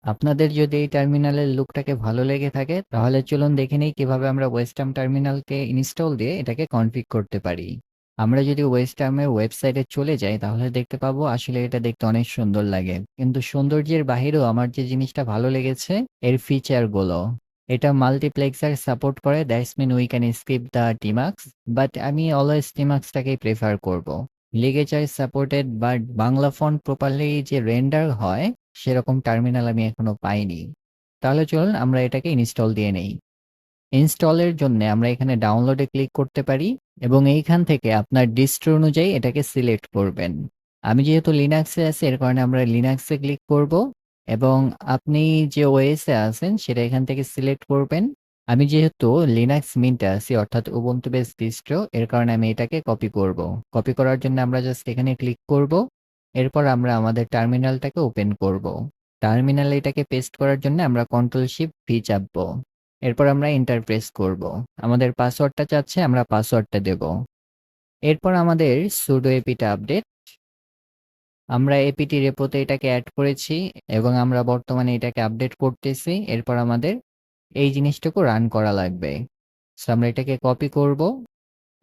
আপনাদের যদি এই টার্মিনালের লুকটাকে ভালো লেগে থাকে, তাহলে চলুন দেখে নেই কিভাবে আমরা ওয়েস্টার্ন টার্মিনালকে ইনস্টল দিয়ে এটাকে কনফিগ করতে পারি। আমরা যদি ওয়েস্টার্নের ওয়েবসাইটে চলে যাই, তাহলে দেখতে পাবো আসলে এটা দেখতে অনেক সুন্দর লাগে। কিন্তু সৌন্দর্যের বাহিরেও আমার যে জিনিসটা ভালো লেগেছে, এর ফিচারগুলো। এটা মাল্টিপ্লেক্সার সাপোর্ট করে, that's mean we can skip the tmux, but আমি অলওয়েজ টিমাক্সটাকেই প্রেফার করব। Ligature supported, but Bangla font properly যে রেন্ডার হয় সেরকম টার্মিনাল আমি এখনো পাইনি। তাহলে চলুন আমরা এটাকে ইনস্টল দিয়ে নেই। ইনস্টলের জন্য আমরা এখানে ডাউনলোডে ক্লিক করতে পারি এবং এইখান থেকে আপনার ডিস্ট্রো অনুযায়ী এটাকে সিলেক্ট করবেন। আমি যেহেতু লিনাক্সে আছি, এর কারণে আমরা লিনাক্সে ক্লিক করব এবং আপনি যে ওএসে আছেন সেটা এখান থেকে সিলেক্ট করবেন। আমি যেহেতু লিনাক্স মিন্টে আছি, অর্থাৎ উবুন্টু বেস ডিস্ট্রো, এর কারণে আমি এটাকে কপি করব। কপি করার জন্য আমরা জাস্ট এখানে ক্লিক করব। এরপর আমরা আমাদের টার্মিনালটাকে ওপেন করব। টার্মিনালে এটাকে পেস্ট করার জন্য আমরা কন্ট্রোল-শিফট-ভি চাপবো। এরপর আমরা এন্টার প্রেস করব। আমাদের পাসওয়ার্ডটা চাচ্ছে, আমরা পাসওয়ার্ডটা দেব। এরপর আমাদের sudo apt আপডেট। আমরা apt রেপোতে এটাকে এড করেছি এবং আমরা বর্তমানে এটাকে আপডেট করতেছি। এরপর আমাদের এই জিনিসটুকু রান করা লাগবে। সো আমরা এটাকে কপি করব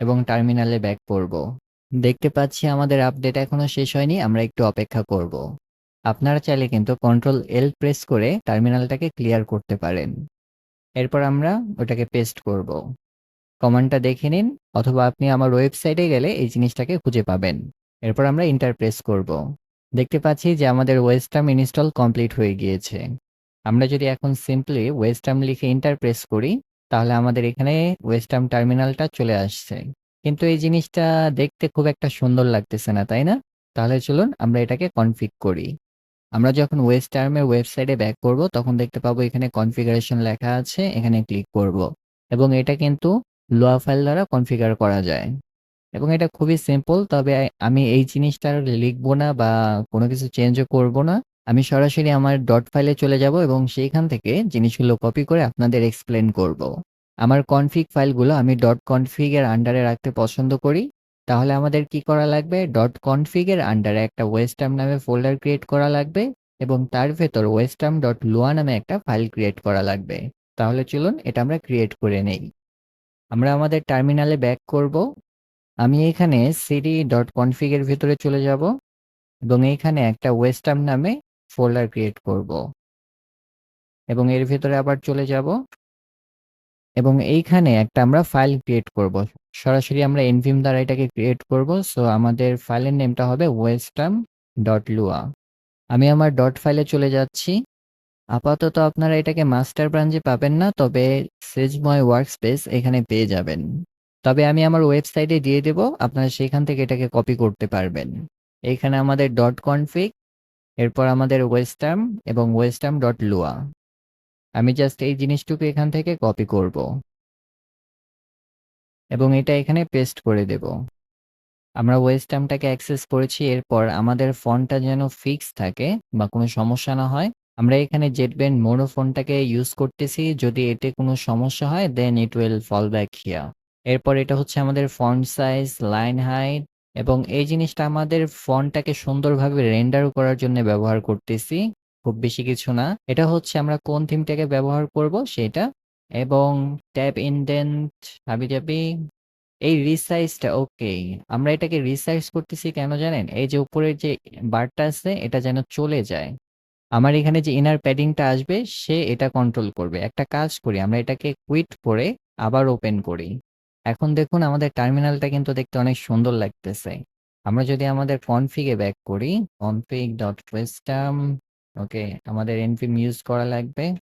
এবং টার্মিনালে ব্যাক করব। দেখতে পাচ্ছি আমাদের আপডেট এখনো শেষ হয়নি, আমরা একটু অপেক্ষা করব। আপনারা চাইলে কিন্তু কন্ট্রোল-এল প্রেস করে টার্মিনালটাকে ক্লিয়ার করতে পারেন। এরপর আমরা ওটাকে পেস্ট করব। কমান্ডটা দেখে নিন, অথবা আপনি আমার ওয়েবসাইটে গেলে এই জিনিসটাকে খুঁজে পাবেন। এরপর আমরা এন্টার প্রেস করব। দেখতে পাচ্ছি যে আমাদের ওয়েস্টার্ন ইনস্টল কমপ্লিট হয়ে গিয়েছে। আমরা যদি এখন সিম্পলি ওয়েস্টার্ন লিখে এন্টার প্রেস করি, তাহলে আমাদের এখানে ওয়েস্টার্ন টার্মিনালটা চলে আসছে। কিন্তু এই জিনিসটা দেখতে খুব একটা সুন্দর লাগতেছে না, তাই না? তাহলে চলুন আমরা এটাকে কনফিগ করি। আমরা যখন ওয়েস্টার্নের ওয়েবসাইটে ব্যাক করব, তখন দেখতে পাবো এখানে কনফিগারেশন লেখা আছে, এখানে ক্লিক করব এবং এটা কিন্তু লোয়া ফাইল দ্বারা কনফিগার করা যায় এবং এটা খুবই সিম্পল। তবে আমি এই জিনিসটা আর লিখবো না বা কোনো কিছু চেঞ্জও করব না। আমি সরাসরি আমার ডট ফাইলে চলে যাব এবং সেইখান থেকে জিনিসগুলো কপি করে আপনাদের এক্সপ্লেন করব। আমার কনফিগ ফাইলগুলো আমি ডট কনফিগ এর আন্ডারে রাখতে পছন্দ করি। তাহলে আমাদের কি করা লাগবে? ডট কনফিগ এর আন্ডারে একটা ওয়েস্টার্ন নামে ফোল্ডার ক্রিয়েট করা লাগবে এবং তার ভেতর ওয়েস্টার্ন ডট লোয়া নামে একটা ফাইল ক্রিয়েট করা লাগবে। তাহলে চলুন এটা আমরা ক্রিয়েট করে নেই। আমরা আমাদের টার্মিনালে ব্যাক করব। আমি এখানে cd.config এর ভিতরে চলে যাব এবং এইখানে একটা ওয়েস্টার্ন নামে ফোল্ডার ক্রিয়েট করব এবং এর ভিতরে আবার চলে যাব এবং এইখানে একটা আমরা ফাইল ক্রিয়েট করব। সরাসরি আমরা nvim দ্বারা এটাকে ক্রিয়েট করব। সো আমাদের ফাইলের নেমটা হবে western.lua। আমি আমার ডট ফাইলে চলে যাচ্ছি। আপাতত আপনারা এটাকে মাস্টার ব্রাঞ্চে পাবেন না, তবে সেজময় ওয়ার্কস্পেস এখানে পেয়ে যাবেন। তবে আমি আমার ওয়েবসাইটে দিয়ে দেব, আপনারা সেখান থেকে এটাকে কপি করতে পারবেন। এইখানে আমাদের ডট কনফিগ, এরপর আমাদের ওয়েস্টার্ন এবং western.lua। আমি জাস্ট এই জিনিসটুকু এখান থেকে কপি করব এবং এটা এখানে পেস্ট করে দেব। আমরা ওয়েস্টার্নটাকে অ্যাক্সেস করেছি, এরপর আমাদের ফন্টটা যেন ফিক্স থাকে বা কোনো সমস্যা না হয়। আমরা এখানে জেটবেন মোনো ফন্টটাকে ইউজ করতেছি। যদি এতে কোনো সমস্যা হয়, then it will fall back here. এরপর এটা হচ্ছে আমাদের ফন্ট সাইজ, লাইন হাইট এবং এই জিনিসটা আমাদের ফন্টটাকে সুন্দরভাবে রেন্ডার করার জন্য ব্যবহার করতেছি। খুব বেশি কিছু না। এটা হচ্ছে আমরা কোন থিমটাকে ব্যবহার করব সেটা। এবং ট্যাব ইনডেন্ট হাবিজাবি, এই রিসাইজটা ওকে। আমরা এটাকে রিসাইজ করতেছি কেন জানেন? এই যে উপরের যে বারটা আছে এটা যেন চলে যায়। আমার এখানে যে ইনার প্যাডিংটা আসবে সে এটা কন্ট্রোল করবে। একটা কাজ করি, আমরা এটাকে কুইট করে আবার ওপেন করি। এখন দেখুন আমাদের টার্মিনালটা কিন্তু দেখতে অনেক সুন্দর লাগতেছে। আমরা যদি আমাদের কনফিগ এ ব্যাক করি, config.western, ওকে, আমাদের npm ইউজ করা লাগবে।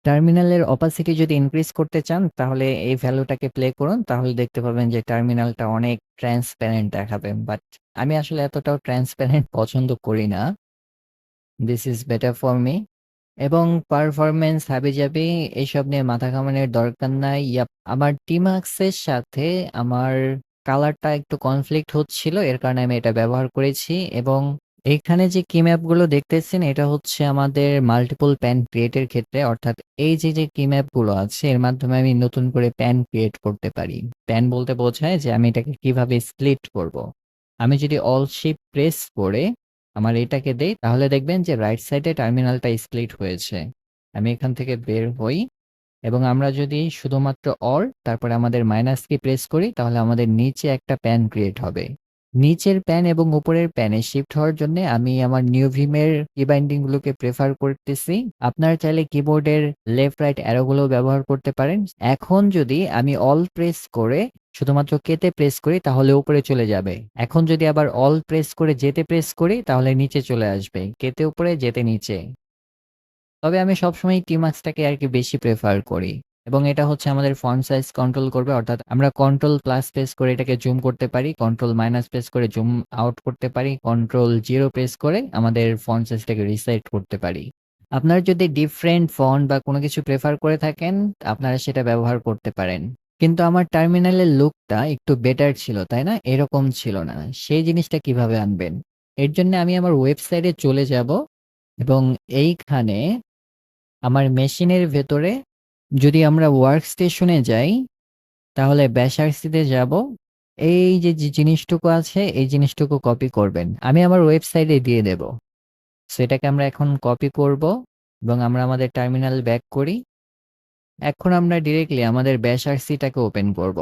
টার্মিনালের অপাসিটি যদি ইনক্রিজ করতে চান, তাহলে এই ভ্যালুটাকে প্লে করুন। তাহলে দেখতে পাবেন যে টার্মিনালটা অনেক ট্রান্সপারেন্ট দেখাবে। বাট আমি আসলে এতটাও ট্রান্সপারেন্ট পছন্দ করি না। This is better for me. এবং পারফরম্যান্স হাবিজাবি এসব নিয়ে মাথা ঘামানোর দরকার নাই। ইয়াপ, আমার টিমাক্সের সাথে আমার কালারটা একটু কনফ্লিক্ট হচ্ছিল, এর কারণে আমি এটা ব্যবহার করেছি। এবং এখানে যে কি ম্যাপগুলো দেখতেছেন, এটা হচ্ছে আমাদের মাল্টিপল প্যান ক্রিয়েটের ক্ষেত্রে, অর্থাৎ এই যে কি ম্যাপগুলো আছে এর মাধ্যমে আমি নতুন করে প্যান ক্রিয়েট করতে পারি। প্যান বলতে বোঝায় যে আমি এটাকে কিভাবে স্প্লিট করব। আমি যদি অল শিফট প্রেস করে আমার এটাকে দেই, তাহলে দেখবেন যে রাইট সাইডে টার্মিনালটা স্প্লিট হয়েছে। আমি এখান থেকে বের হই এবং আমরা যদি শুধুমাত্র অল্ট তারপরে আমাদের মাইনাস কি প্রেস করি, তাহলে আমাদের নিচে একটা প্যান ক্রিয়েট হবে। নিচের প্যান এবং উপরের প্যানে শিফট হওয়ার জন্য আমি আমার নিউ ভিমের কি বাইন্ডিং গুলোকে প্রেফার করতেছি। আপনারা চাইলে কিবোর্ডের লেফট রাইট অ্যারো গুলো ব্যবহার করতে পারেন। এখন যদি আমি অল প্রেস করে শুধুমাত্র কেতে প্রেস করি, তাহলে উপরে চলে যাবে। এখন যদি আবার অল প্রেস করে যেতে প্রেস করি, তাহলে নিচে চলে আসবে। কেতে উপরে, যেতে নিচে। তবে আমি সবসময় টিমাক্সটাকে আরকি বেশি প্রেফার করি এবং এটা হচ্ছে আমাদের ফন্ট সাইজ কন্ট্রোল করবে। অর্থাৎ আমরা কন্ট্রোল প্লাস প্রেস করে এটাকে জুম করতে পারি, কন্ট্রোল মাইনাস প্রেস করে জুম আউট করতে পারি, কন্ট্রোল 0 প্রেস করে আমাদের ফন্ট সাইজটাকে রিসেট করতে পারি। আপনারা যদি ডিফারেন্ট ফন্ট বা কোনো কিছু প্রেফার করে থাকেন, আপনারা সেটা ব্যবহার করতে পারেন। কিন্তু আমার টার্মিনালের লুকটা একটু বেটার ছিল, তাই না? এরকম ছিল না। সেই জিনিসটা কিভাবে আনবেন? এর জন্য আমি আমার ওয়েবসাইটে চলে যাব এবং এইখানে আমার মেশিনের ভেতরে যদি আমরা ওয়ার্কস্টেশনে যাই, তাহলে ব্যাশার্সিতে যাব। এই যে জিনিসটুকু আছে, এই জিনিসটুকু কপি করবেন। আমি আমার ওয়েবসাইটে দিয়ে দেব। সো এটাকে আমরা এখন কপি করব এবং আমরা আমাদের টার্মিনাল ব্যাক করি। এখন আমরা ডিরেক্টলি আমাদের ব্যাশার্সিটাকে ওপেন করব।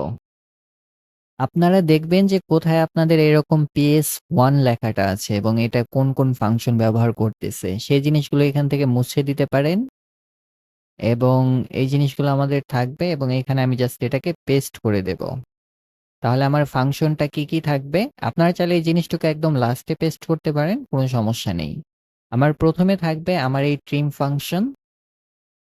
আপনারা দেখবেন যে কোথায় আপনাদের এরকম PS1 লেখাটা আছে এবং এটা কোন ফাংশন ব্যবহার করতেছে। সেই জিনিসগুলো এখান থেকে মুছে দিতে পারেন। এবং এই জিনিসগুলো আমাদের থাকবে এবং এখানে আমি জাস্ট এটাকে পেস্ট করে দেব। তাহলে আমার ফাংশনটা কি থাকবে? আপনারা চাইলে এই জিনিসটুকু একদম লাস্টে পেস্ট করতে পারেন, কোনো সমস্যা নেই। আমার ১ম এ থাকবে আমার এই ট্রিম ফাংশন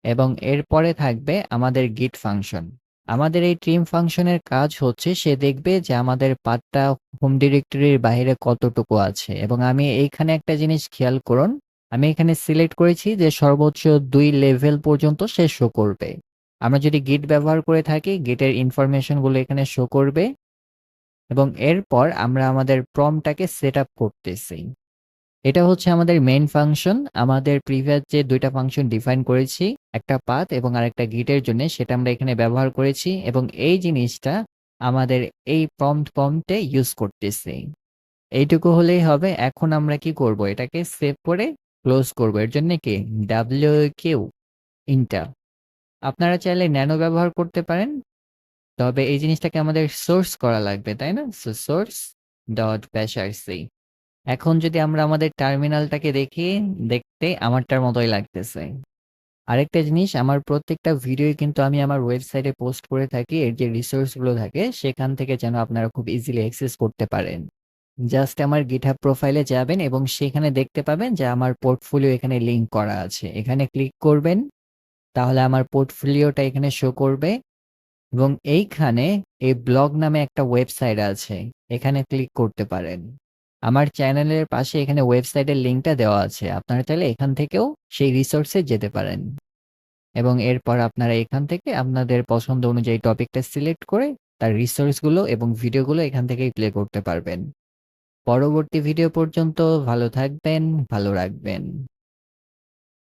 এবং এরপরে থাকবে আমাদের গিট ফাংশন। আমাদের এই ট্রিম ফাংশনের কাজ হচ্ছে সে দেখবে যে আমাদের পাথটা হোম ডিরেক্টরির বাইরে কতটুকু আছে এবং আমি এইখানে একটা জিনিস খেয়াল করুন। আমি এখানে সিলেক্ট করেছি যে সর্বোচ্চ ২ লেভেল পর্যন্ত সে শো করবে। আমরা যদি গিট ব্যবহার করে থাকি, গিটের ইনফরমেশন গুলো এখানে শো করবে এবং এরপর আমরা আমাদের প্রম্পটটাকে সেটআপ করতেছি। এটা হচ্ছে আমাদের মেইন ফাংশন। আমাদের প্রিভিয়াস যে ২ টা ফাংশন ডিফাইন করেছি, একটা পাথ এবং আরেকটা গিটের জন্যে, সেটা আমরা এখানে ব্যবহার করেছি এবং এই জিনিসটা আমাদের এই প্রম্পটে ইউজ করতেছি। এইটুকু হলেই হবে। এখন আমরা কি করব? এটাকে সেভ করে ক্লোজ করব। এর জন্যে কি WQ এন্টার। আপনারা চাইলে ন্যানো ব্যবহার করতে পারেন। তবে এই জিনিসটাকে আমাদের সোর্স করা লাগবে, তাই না? So source dot bash rc। এখন যদি আমরা আমাদের টার্মিনালটাকে দেখি, দেখতে আমারটার মতোই লাগতেছে। আরেকটা জিনিস, আমার প্রত্যেকটা ভিডিওই কিন্তু আমি আমার ওয়েবসাইটে পোস্ট করে থাকি। এর যে রিসোর্স গুলো থাকে সেখান থেকে যেন আপনারা খুব ইজিলি অ্যাক্সেস করতে পারেন। জাস্ট আমার GitHub প্রোফাইলে যাবেন এবং সেখানে দেখতে পাবেন যে আমার পোর্টফোলিও এখানে লিংক করা আছে। এখানে ক্লিক করবেন, তাহলে আমার পোর্টফোলিওটা এখানে শো করবে এবং এইখানে এই ব্লগ নামে একটা ওয়েবসাইট আছে। এখানে ক্লিক করতে পারেন। আমার চ্যানেলের পাশে এখানে ওয়েবসাইটের লিংকটা দেওয়া আছে। আপনারা চাইলে এখান থেকেও সেই রিসোর্সে যেতে পারেন এবং এরপর আপনারা এখান থেকে আপনাদের পছন্দ অনুযায়ী টপিকটা সিলেক্ট করে তার রিসোর্সগুলো এবং ভিডিওগুলো এখান থেকেই প্লে করতে পারবেন। পরবর্তী ভিডিও পর্যন্ত ভালো থাকবেন, ভালো রাখবেন।